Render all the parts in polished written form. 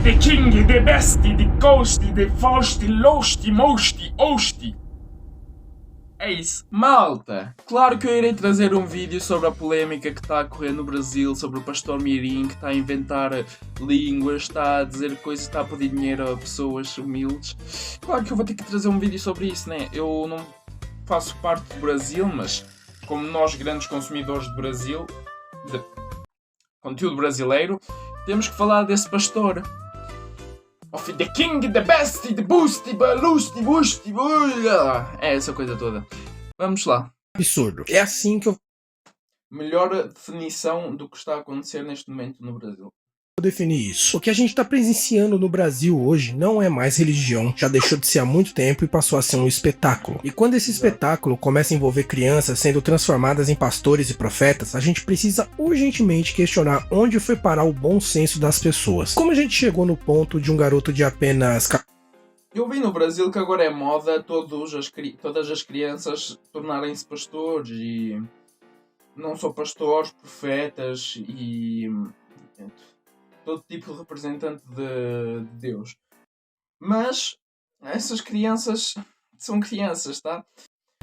the king, the best, the ghost, the first, lost, most, host. É isso. Malta, claro que eu irei trazer um vídeo sobre a polémica que está a correr no Brasil, sobre o pastor Mirim, que está a inventar línguas, está a dizer coisas, está a pedir dinheiro a pessoas humildes. Claro que eu vou ter que trazer um vídeo sobre isso, né? Eu não faço parte do Brasil, mas como nós, grandes consumidores de Brasil, de conteúdo brasileiro, temos que falar desse pastor. Of the king, the best, the boost, the boost, the boost, é essa coisa toda. Vamos lá. Absurdo. É assim que eu Melhor definição do que está a acontecer neste momento no Brasil. vou definir isso. O que a gente está presenciando no Brasil hoje não é mais religião, já deixou de ser há muito tempo e passou a ser um espetáculo. E quando esse espetáculo começa a envolver crianças sendo transformadas em pastores e profetas, a gente precisa urgentemente questionar onde foi parar o bom senso das pessoas. Como a gente chegou no ponto de um garoto de apenas... Eu vi no Brasil que agora é moda todas as crianças tornarem-se pastores e não só pastores, profetas e todo tipo de representante de Deus. Mas essas crianças são crianças, tá?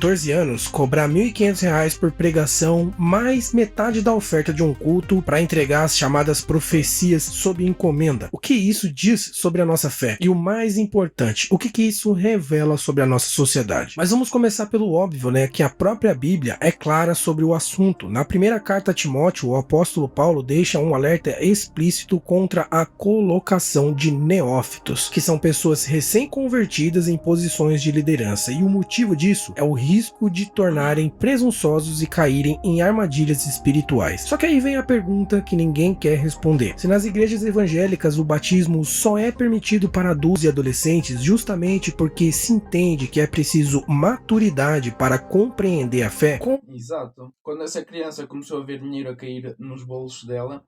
14 anos, cobrar R$ 1.500 por pregação, mais metade da oferta de um culto para entregar as chamadas profecias sob encomenda. O que isso diz sobre a nossa fé? E o mais importante, o que isso revela sobre a nossa sociedade? Mas vamos começar pelo óbvio, né? Que a própria Bíblia é clara sobre o assunto. Na primeira carta a Timóteo, o apóstolo Paulo deixa um alerta explícito contra a colocação de neófitos, que são pessoas recém-convertidas em posições de liderança. E o motivo disso é o risco de tornarem presunçosos e caírem em armadilhas espirituais. Só que aí vem a pergunta que ninguém quer responder. Se nas igrejas evangélicas o batismo só é permitido para adultos e adolescentes justamente porque se entende que é preciso maturidade para compreender a fé... Exato. Quando essa criança começou a ver dinheiro a cair nos bolsos dela,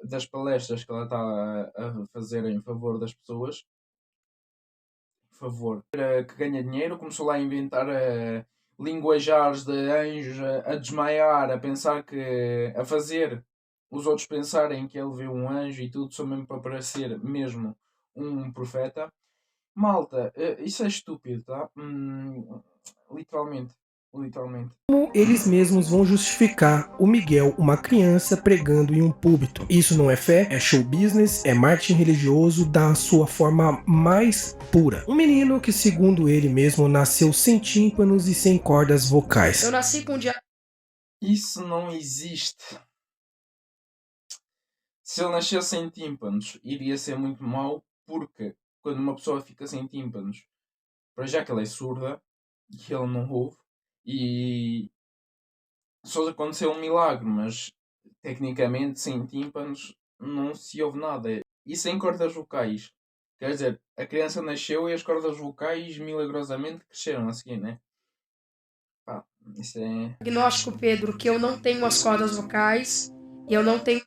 das palestras que ela está a fazer em favor das pessoas, que ganha dinheiro, começou lá a inventar linguajares de anjos, a desmaiar, a pensar a fazer os outros pensarem que ele viu um anjo e tudo, só mesmo para parecer mesmo um profeta. Malta, isso é estúpido, tá? Literalmente. Como eles mesmos vão justificar o Miguel, uma criança, pregando em um púlpito? Isso não é fé, é show business, é marketing religioso da sua forma mais pura. Um menino que, segundo ele mesmo, nasceu sem tímpanos e sem cordas vocais. Eu nasci com Isso não existe. Se ele nascesse sem tímpanos, iria ser muito mau, porque quando uma pessoa fica sem tímpanos, para já que ela é surda, que ele não ouve, e só aconteceu um milagre, mas tecnicamente sem tímpanos não se ouve nada. E sem cordas vocais. Quer dizer, a criança nasceu e as cordas vocais milagrosamente cresceram a seguir, né? Pá, isso é... diagnóstico, Pedro, que eu não tenho as cordas vocais e eu não tenho...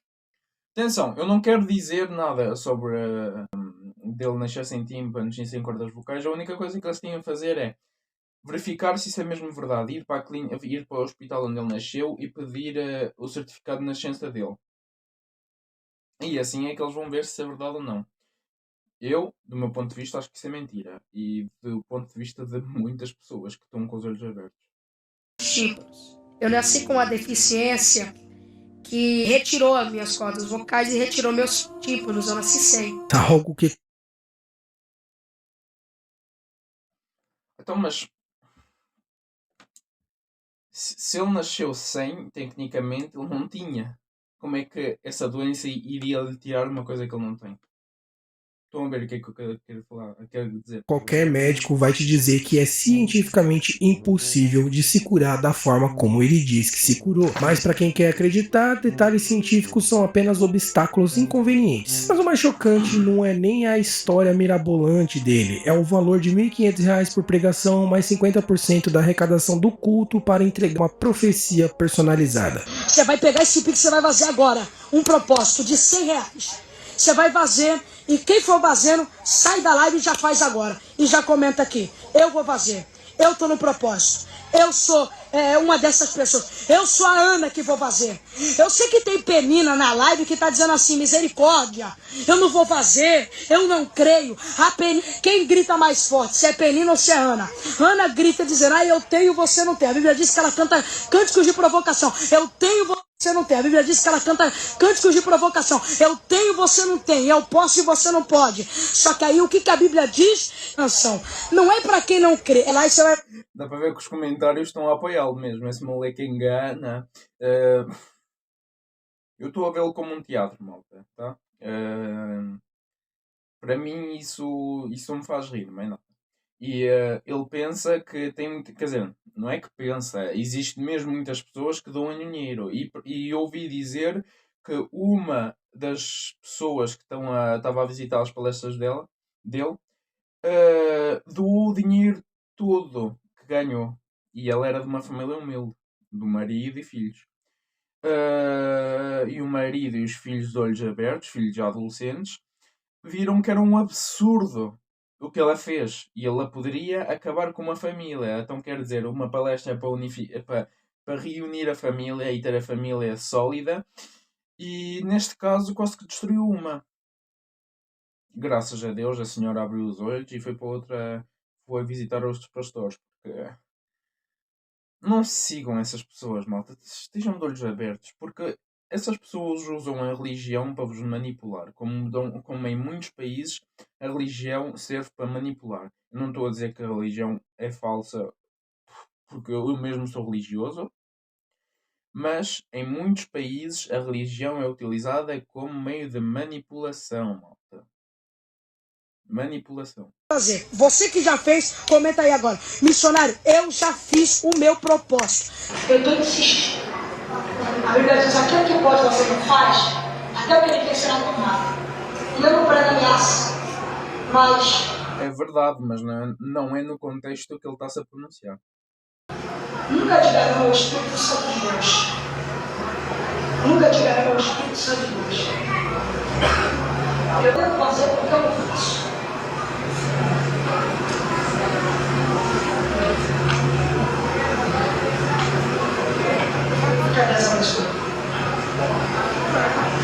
Atenção, eu não quero dizer nada sobre dele nascer sem tímpanos e sem cordas vocais. A única coisa que eles tinham a fazer é verificar se isso é mesmo verdade, ir para o hospital onde ele nasceu e pedir o certificado de nascença dele. E assim é que eles vão ver se é verdade ou não. Eu, do meu ponto de vista, acho que isso é mentira. E do ponto de vista de muitas pessoas que estão com os olhos abertos. tímpanos. Eu nasci com uma deficiência que retirou as minhas cordas vocais e retirou meus tímpanos. Eu nasci sem. Algo que... Então, mas... Se ele nasceu sem, tecnicamente, ele não tinha. Como é que essa doença iria lhe tirar uma coisa que ele não tem? Estão a ver o que é que eu quero dizer? Qualquer médico vai te dizer que é cientificamente impossível de se curar da forma como ele diz que se curou. Mas para quem quer acreditar, detalhes científicos são apenas obstáculos inconvenientes. Mas o mais chocante não é nem a história mirabolante dele, é o valor de R$ 1.500 por pregação, mais 50% da arrecadação do culto para entregar uma profecia personalizada. Você vai pegar esse pix que você vai fazer agora, um propósito de R$100. Você vai fazer, e quem for fazendo, sai da live e já faz agora. E já comenta aqui, eu vou fazer, eu tô no propósito. Eu sou uma dessas pessoas. Eu sou a Ana que vou fazer. Eu sei que tem Penina na live que tá dizendo assim, misericórdia, eu não vou fazer, eu não creio. Quem grita mais forte, se é Penina ou se é Ana? Ana grita dizendo, eu tenho, você não tem. A Bíblia diz que ela canta cânticos de provocação. Eu tenho, você não tem. A Bíblia diz que ela canta cânticos de provocação. Eu tenho, você não tem. Eu posso e você não pode. Só que aí o que a Bíblia diz? Canção. Não é pra quem não crê. É lá e você vai... Dá para ver que os comentários estão a apoiá-lo mesmo. Esse moleque engana. Eu estou a vê-lo como um teatro, malta. Tá? Para mim isso me faz rir, não é nada. E ele pensa que tem muito. Quer dizer, não é que pensa. Existe mesmo muitas pessoas que dão dinheiro. E ouvi dizer que uma das pessoas que estava a visitar as palestras dele doou o dinheiro todo que ganhou. E ele era de uma família humilde, do marido e filhos. E o marido e os filhos de olhos abertos, filhos já adolescentes, viram que era um absurdo o que ela fez. E ela poderia acabar com uma família. Então, quer dizer, uma palestra é para reunir a família e ter a família sólida. E neste caso, quase que destruiu uma. Graças a Deus, a senhora abriu os olhos e foi visitar outros pastores. Porque não sigam essas pessoas, malta. Estejam de olhos abertos. Porque essas pessoas usam a religião para vos manipular. Como em muitos países, a religião serve para manipular. Eu não estou a dizer que a religião é falsa, porque eu mesmo sou religioso. Mas em muitos países, a religião é utilizada como meio de manipulação, malta. Manipulação. Fazer. Você que já fez, comenta aí agora. Missionário, eu já fiz o meu propósito. Eu estou insistindo. A Bíblia diz, aquilo que pode você não faz, até o que ele quer será tomado. E eu não prego ameaça, mas... É verdade, mas não é no contexto que ele está-se a pronunciar. Nunca diga não ao Espírito Santo de Deus. Nunca diga não ao Espírito Santo de Deus. Eu devo fazer porque eu não faço.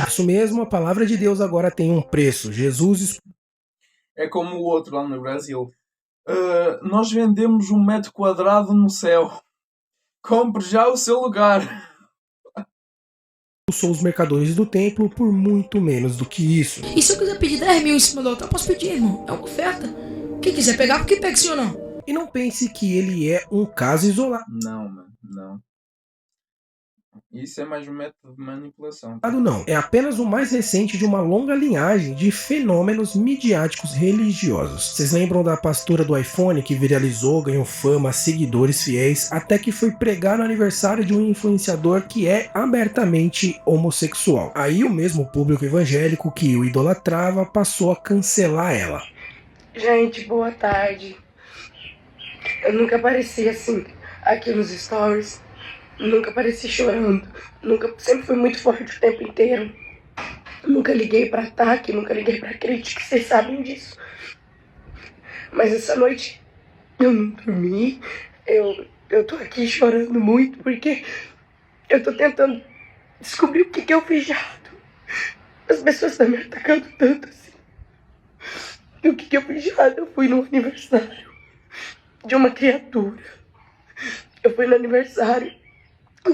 Isso mesmo, a palavra de Deus agora tem um preço. Jesus... É como o outro lá no Brasil. Nós vendemos 1 metro quadrado no céu. Compre já o seu lugar. expulsou os mercadores do templo por muito menos do que isso. E se eu quiser pedir 10 mil em cima do altar, posso pedir, irmão. É uma oferta. Quem quiser pegar, porque pega, sim ou não? E não pense que ele é um caso isolado. Não, mano, não. Isso é mais um método de manipulação. Não, é apenas o mais recente de uma longa linhagem de fenômenos midiáticos religiosos. Vocês lembram da pastora do iPhone que viralizou, ganhou fama, seguidores fiéis, até que foi pregar no aniversário de um influenciador que é abertamente homossexual. Aí o mesmo público evangélico que o idolatrava passou a cancelar ela. Gente, boa tarde. Eu nunca apareci assim aqui nos stories. Nunca apareci chorando. Sempre fui muito forte o tempo inteiro. Nunca liguei pra ataque, nunca liguei pra crítica, vocês sabem disso. Mas essa noite eu não dormi. Eu tô aqui chorando muito porque eu tô tentando descobrir o que eu fiz de errado. As pessoas estão me atacando tanto assim. E o que eu fiz de errado? Eu fui no aniversário de uma criatura. Eu fui no aniversário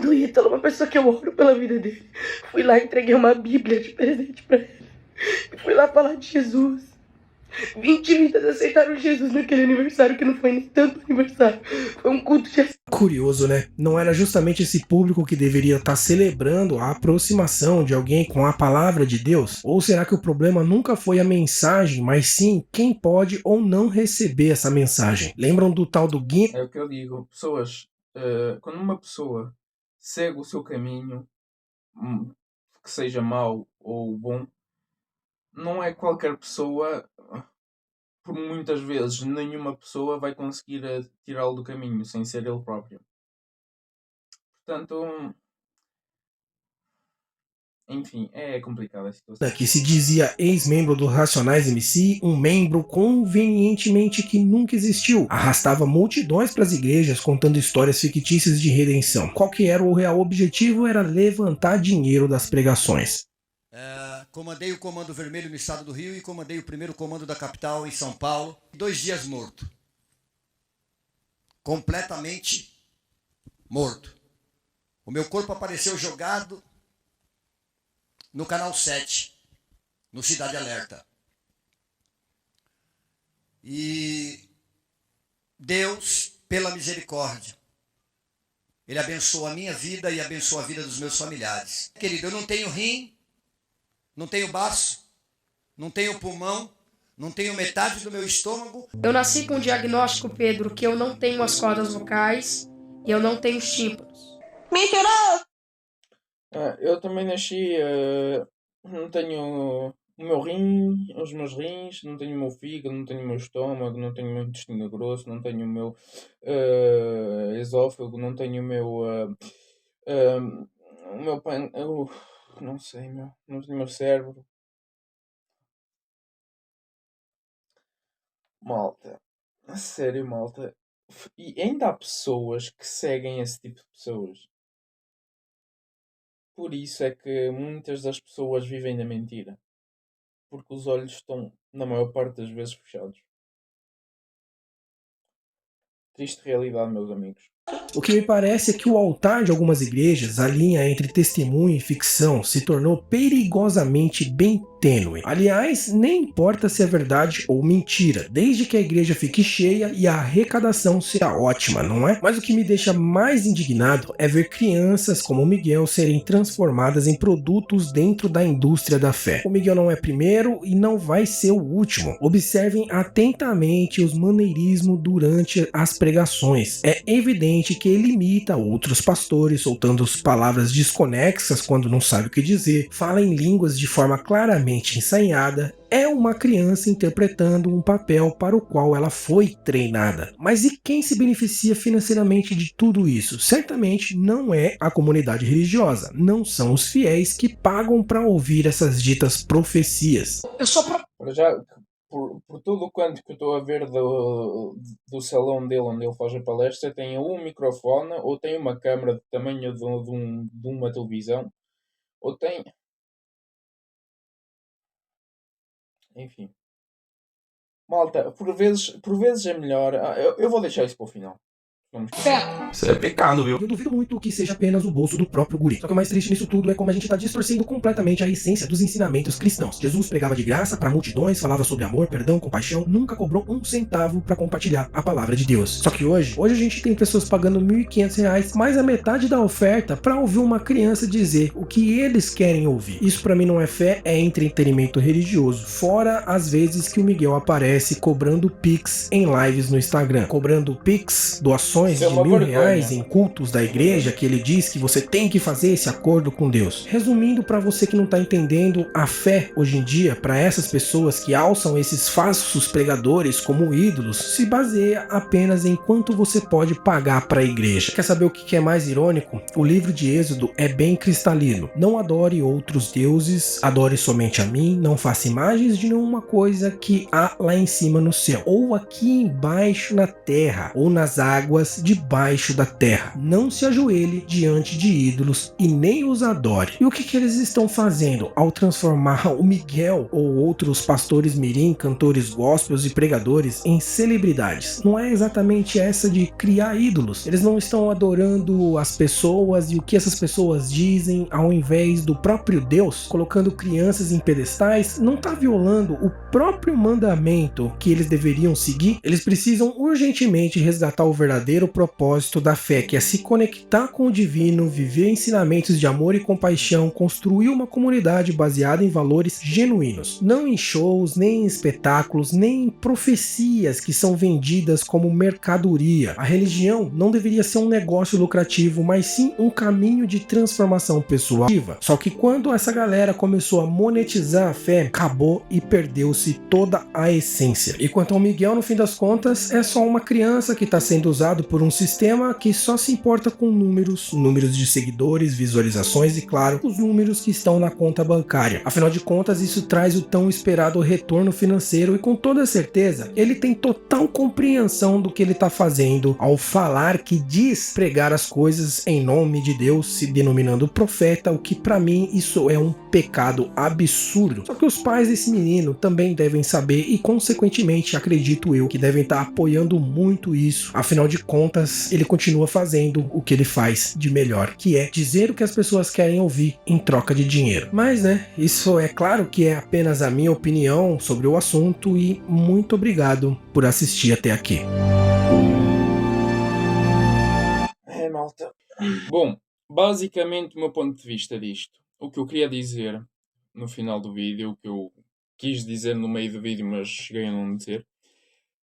do Ítalo, uma pessoa que eu oro pela vida dele. Fui lá e entreguei uma Bíblia de presente pra ele. E fui lá falar de Jesus. 20 vidas aceitaram Jesus naquele aniversário, que não foi nem tanto aniversário. Foi um culto de... Curioso, né? Não era justamente esse público que deveria estar celebrando a aproximação de alguém com a palavra de Deus? Ou será que o problema nunca foi a mensagem, mas sim quem pode ou não receber essa mensagem? Lembram do tal do Guim? É o que eu digo. Pessoas, quando uma pessoa segue o seu caminho, que seja mau ou bom, não é qualquer pessoa, por muitas vezes, nenhuma pessoa vai conseguir tirá-lo do caminho, sem ser ele próprio. Portanto, Enfim, é complicada a situação. Que se dizia ex-membro do Racionais MC, um membro convenientemente que nunca existiu, arrastava multidões para as igrejas contando histórias fictícias de redenção. Qual que era o real objetivo? Era levantar dinheiro das pregações. Comandei o Comando Vermelho no estado do Rio e comandei o primeiro comando da capital em São Paulo. 2 dias morto. Completamente morto. O meu corpo apareceu jogado no Canal 7, no Cidade Alerta. E Deus, pela misericórdia, Ele abençoa a minha vida e abençoa a vida dos meus familiares. Querido, eu não tenho rim, não tenho baço, não tenho pulmão, não tenho metade do meu estômago. Eu nasci com o diagnóstico, Pedro, que eu não tenho as cordas vocais e eu não tenho os tímpanos. Mentiroso! Eu também nasci, não tenho o meu rim, os meus rins, não tenho o meu fígado, não tenho o meu estômago, não tenho o meu intestino grosso, não tenho o meu esófago, não tenho o meu não sei, não tenho o meu cérebro. Malta, a sério, malta. E ainda há pessoas que seguem esse tipo de pessoas. Por isso é que muitas das pessoas vivem na mentira. Porque os olhos estão, na maior parte das vezes, fechados. Triste realidade, meus amigos. O que me parece é que o altar de algumas igrejas, a linha entre testemunho e ficção, se tornou perigosamente bem tênue. Aliás, nem importa se é verdade ou mentira, desde que a igreja fique cheia e a arrecadação seja ótima, não é? Mas o que me deixa mais indignado é ver crianças como o Miguel serem transformadas em produtos dentro da indústria da fé. O Miguel não é primeiro e não vai ser o último. Observem atentamente os maneirismos durante as pregações. É evidente que ele imita outros pastores, soltando palavras desconexas quando não sabe o que dizer, fala em línguas de forma claramente ensaiada. É uma criança interpretando um papel para o qual ela foi treinada. Mas e quem se beneficia financeiramente de tudo isso? Certamente não é a comunidade religiosa, não são os fiéis que pagam para ouvir essas ditas profecias. Já, por tudo quanto que eu estou a ver do salão dele, onde ele faz a palestra, tem um microfone, ou tem uma câmera do tamanho de uma televisão, ou tem... Enfim. Malta, por vezes é melhor... Eu vou deixar isso para o final. Isso é pecado, viu? Eu duvido muito que seja apenas o bolso do próprio guri. Só que o mais triste nisso tudo é como a gente está distorcendo completamente a essência dos ensinamentos cristãos. Jesus pregava de graça para multidões, falava sobre amor, perdão, compaixão, nunca cobrou um centavo para compartilhar a palavra de Deus. Só que hoje a gente tem pessoas pagando R$1.500, mais a metade da oferta, para ouvir uma criança dizer o que eles querem ouvir. Isso para mim não é fé, é entretenimento religioso. Fora as vezes que o Miguel aparece cobrando Pix em lives no Instagram, cobrando Pix, doações de R$1.000 em cultos da igreja, que ele diz que você tem que fazer esse acordo com Deus. Resumindo, para você que não está entendendo, a fé hoje em dia, para essas pessoas que alçam esses falsos pregadores como ídolos, se baseia apenas em quanto você pode pagar para a igreja. Quer saber o que é mais irônico? O livro de Êxodo é bem cristalino. Não adore outros deuses, adore somente a mim, não faça imagens de nenhuma coisa que há lá em cima no céu, ou aqui embaixo na terra, ou nas águas debaixo da terra. Não se ajoelhe diante de ídolos e nem os adore. E o que eles estão fazendo ao transformar o Miguel ou outros pastores mirim, cantores gospels e pregadores em celebridades? Não é exatamente essa de criar ídolos. Eles não estão adorando as pessoas e o que essas pessoas dizem ao invés do próprio Deus, colocando crianças em pedestais. Não está violando o próprio mandamento que eles deveriam seguir? Eles precisam urgentemente resgatar o verdadeiro propósito da fé, que é se conectar com o divino, viver ensinamentos de amor e compaixão, construir uma comunidade baseada em valores genuínos, não em shows, nem em espetáculos, nem em profecias que são vendidas como mercadoria. A religião não deveria ser um negócio lucrativo, mas sim um caminho de transformação pessoal. Só que quando essa galera começou a monetizar a fé, acabou e perdeu-se toda a essência. E quanto ao Miguel, no fim das contas, é só uma criança que está sendo usado por um sistema que só se importa com números de seguidores, visualizações e, claro, os números que estão na conta bancária. Afinal de contas, isso traz o tão esperado retorno financeiro e, com toda certeza, ele tem total compreensão do que ele está fazendo ao falar que diz pregar as coisas em nome de Deus, se denominando profeta, o que para mim isso é um pecado absurdo. Só que os pais desse menino também devem saber e, consequentemente, acredito eu, que devem estar apoiando muito isso. Afinal de contas, ele continua fazendo o que ele faz de melhor, que é dizer o que as pessoas querem ouvir em troca de dinheiro. Mas, né, isso é claro que é apenas a minha opinião sobre o assunto e muito obrigado por assistir até aqui. Malta. Bom, basicamente o meu ponto de vista disto, o que eu queria dizer no final do vídeo, o que eu quis dizer no meio do vídeo, mas cheguei a não dizer,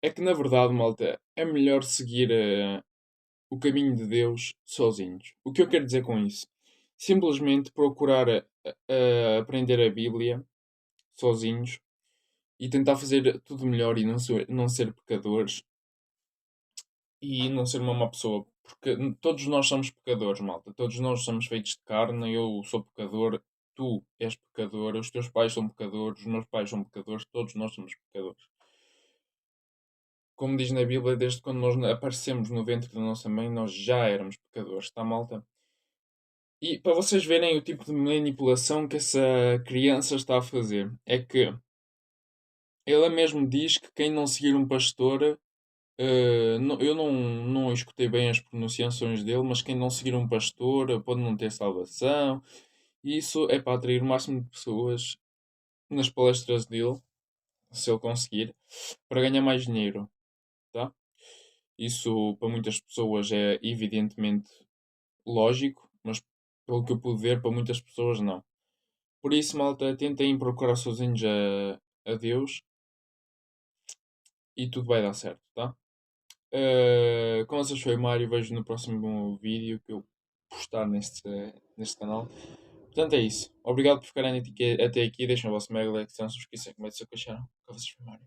é que na verdade, malta, é melhor seguir o caminho de Deus sozinhos. O que eu quero dizer com isso? Simplesmente procurar aprender a Bíblia sozinhos e tentar fazer tudo melhor e não ser pecadores e não ser uma má pessoa. Porque todos nós somos pecadores, malta. Todos nós somos feitos de carne. Eu sou pecador, tu és pecador, os teus pais são pecadores, os meus pais são pecadores, todos nós somos pecadores. Como diz na Bíblia, desde quando nós aparecemos no ventre da nossa mãe, nós já éramos pecadores, tá, malta? E para vocês verem o tipo de manipulação que essa criança está a fazer, é que ela mesmo diz que quem não seguir um pastor, eu não escutei bem as pronunciações dele, mas quem não seguir um pastor pode não ter salvação. E isso é para atrair o máximo de pessoas nas palestras dele, se ele conseguir, para ganhar mais dinheiro, tá? Isso para muitas pessoas é evidentemente lógico, mas pelo que eu pude ver, para muitas pessoas não. Por isso, malta, tentem procurar sozinhos a Deus e tudo vai dar certo, tá? Com vocês foi o Mário, vejo no próximo vídeo que eu postar neste canal. Portanto é isso. Obrigado por ficarem até aqui. Deixem o vosso mega like, se não se esqueçam, como é que se acharam. Com vocês foi o Mário.